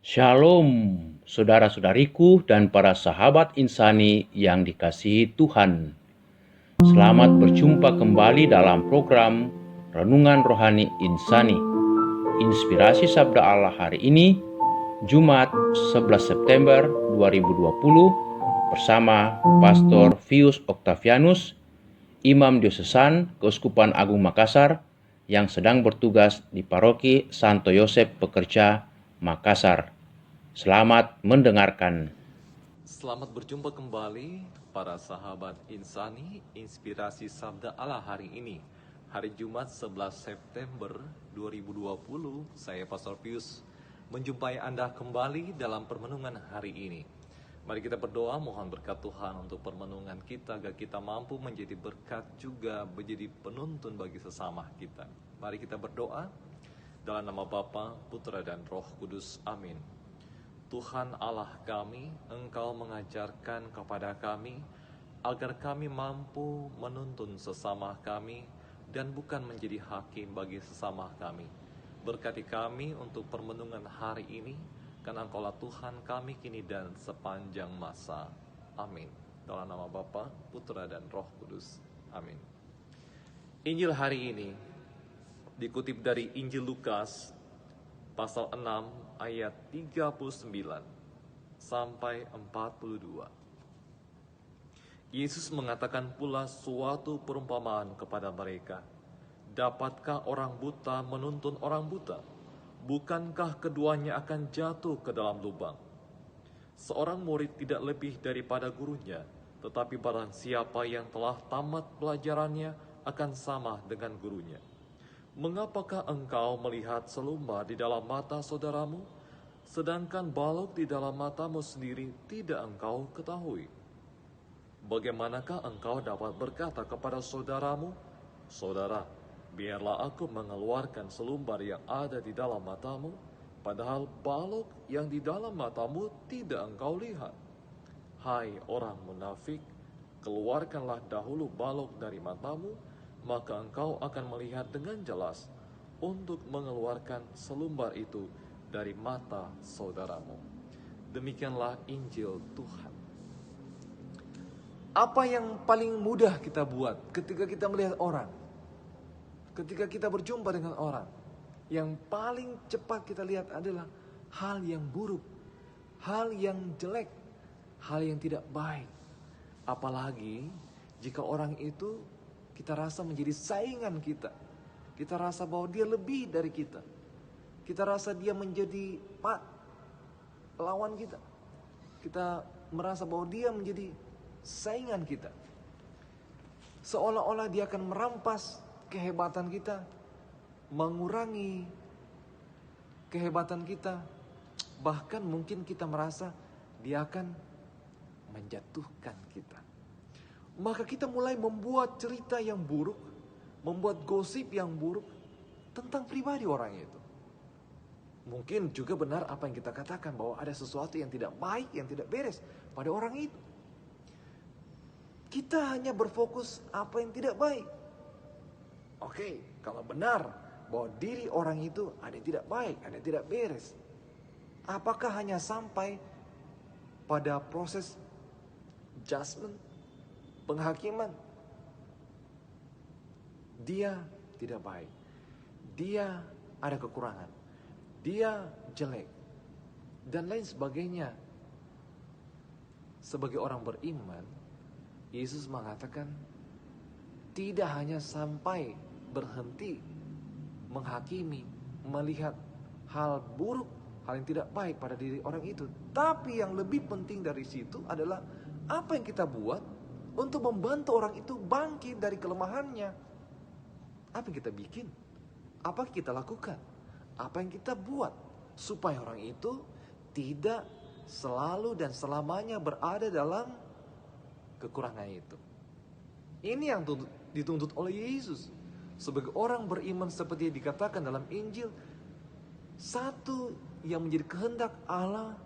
Shalom, saudara-saudariku dan para sahabat insani yang dikasihi Tuhan. Selamat berjumpa kembali dalam program Renungan Rohani Insani. Inspirasi Sabda Allah hari ini, Jumat 11 September 2020, bersama Pastor Vius Octavianus, Imam Diosesan Keuskupan Agung Makassar, yang sedang bertugas di Paroki Santo Yosef Pekerja, Makassar. Selamat mendengarkan. Selamat berjumpa kembali para sahabat insani inspirasi Sabda Allah hari ini. Hari Jumat 11 September 2020, saya Pastor Pius menjumpai Anda kembali dalam permenungan hari ini. Mari kita berdoa mohon berkat Tuhan untuk permenungan kita agar kita mampu menjadi berkat juga menjadi penuntun bagi sesama kita. Mari kita berdoa dalam nama Bapa, Putra dan Roh Kudus. Amin. Tuhan Allah kami, Engkau mengajarkan kepada kami agar kami mampu menuntun sesama kami dan bukan menjadi hakim bagi sesama kami. Berkati kami untuk permenungan hari ini, karena Engkaulah Tuhan kami kini dan sepanjang masa. Amin. Dalam nama Bapa, Putra dan Roh Kudus. Amin. Injil hari ini dikutip dari Injil Lukas pasal 6 ayat 39 sampai 42. Yesus mengatakan pula suatu perumpamaan kepada mereka. Dapatkah orang buta menuntun orang buta? Bukankah keduanya akan jatuh ke dalam lubang? Seorang murid tidak lebih daripada gurunya, tetapi barang siapa yang telah tamat pelajarannya akan sama dengan gurunya. Mengapakah engkau melihat selumba di dalam mata saudaramu, sedangkan balok di dalam matamu sendiri tidak engkau ketahui? Bagaimanakah engkau dapat berkata kepada saudaramu, "Saudara, biarlah aku mengeluarkan selumbar yang ada di dalam matamu," padahal balok yang di dalam matamu tidak engkau lihat? Hai orang munafik, keluarkanlah dahulu balok dari matamu, maka engkau akan melihat dengan jelas untuk mengeluarkan selumbar itu dari mata saudaramu. Demikianlah Injil Tuhan. Apa yang paling mudah kita buat ketika kita melihat orang? Ketika kita berjumpa dengan orang, yang paling cepat kita lihat adalah hal yang buruk, hal yang jelek, hal yang tidak baik. Apalagi jika orang itu kita rasa menjadi saingan kita. Kita rasa bahwa dia lebih dari kita. Kita rasa dia menjadi lawan kita. Kita merasa bahwa dia menjadi saingan kita. Seolah-olah dia akan merampas kehebatan kita, mengurangi kehebatan kita. Bahkan mungkin kita merasa dia akan menjatuhkan kita. Maka kita mulai membuat cerita yang buruk, membuat gosip yang buruk tentang pribadi orang itu. Mungkin juga benar apa yang kita katakan, bahwa ada sesuatu yang tidak baik, yang tidak beres pada orang itu. Kita hanya berfokus apa yang tidak baik. Oke, kalau benar bahwa diri orang itu ada yang tidak baik, ada yang tidak beres, apakah hanya sampai pada proses judgment, penghakiman? Dia tidak baik, dia ada kekurangan, dia jelek, dan lain sebagainya. Sebagai orang beriman, Yesus mengatakan tidak hanya sampai berhenti menghakimi, melihat hal buruk, hal yang tidak baik pada diri orang itu, tapi yang lebih penting dari situ adalah apa yang kita buat untuk membantu orang itu bangkit dari kelemahannya. Apa yang kita bikin? Apa yang kita lakukan? Apa yang kita buat supaya orang itu tidak selalu dan selamanya berada dalam kekurangan itu? Ini yang dituntut oleh Yesus. Sebagai orang beriman seperti yang dikatakan dalam Injil, satu yang menjadi kehendak Allah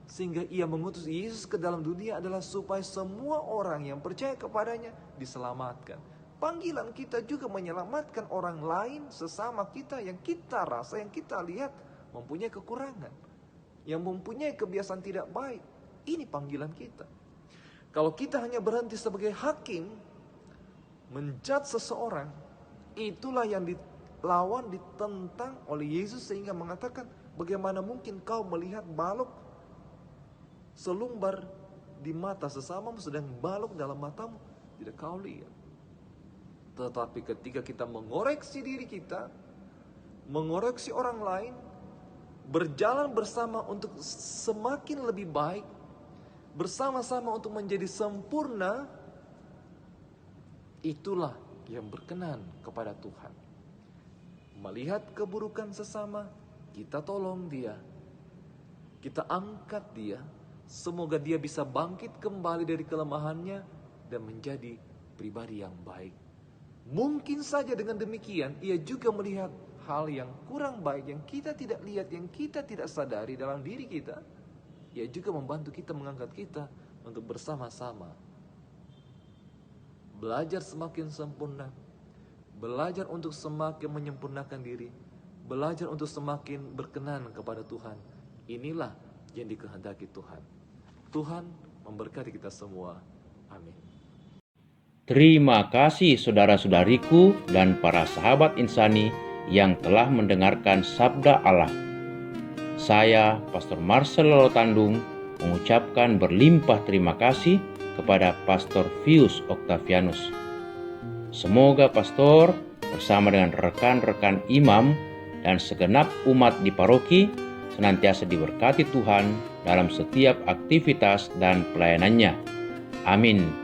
sehingga ia mengutus Yesus ke dalam dunia adalah supaya semua orang yang percaya kepadanya diselamatkan. Panggilan kita juga menyelamatkan orang lain, sesama kita yang kita rasa, yang kita lihat mempunyai kekurangan. yang mempunyai kebiasaan tidak baik. Ini panggilan kita. Kalau kita hanya berhenti sebagai hakim, menjudge seseorang, itulah yang dilawan, ditentang oleh Yesus sehingga mengatakan, bagaimana mungkin kau melihat balok selumbar di mata sesamamu sedang balok dalam matamu tidak kau lihat. Tetapi ketika kita mengoreksi diri kita, mengoreksi orang lain, berjalan bersama untuk semakin lebih baik, bersama-sama untuk menjadi sempurna, itulah yang berkenan kepada Tuhan. Melihat keburukan sesama, kita tolong dia, kita angkat dia, semoga dia bisa bangkit kembali dari kelemahannya dan menjadi pribadi yang baik. Mungkin saja dengan demikian ia juga melihat hal yang kurang baik yang kita tidak lihat, yang kita tidak sadari dalam diri kita. Ia juga membantu kita, mengangkat kita untuk bersama-sama belajar semakin sempurna, belajar untuk semakin menyempurnakan diri, belajar untuk semakin berkenan kepada Tuhan. Inilah yang dikehendaki Tuhan. Tuhan memberkati kita semua. Amin. Terima kasih saudara-saudariku dan para sahabat insani yang telah mendengarkan sabda Allah. Saya, Pastor Marcel Lolotandung, mengucapkan berlimpah terima kasih kepada Pastor Vius Octavianus. Semoga Pastor bersama dengan rekan-rekan imam dan segenap umat di paroki senantiasa diberkati Tuhan dalam setiap aktivitas dan pelayanannya. Amin.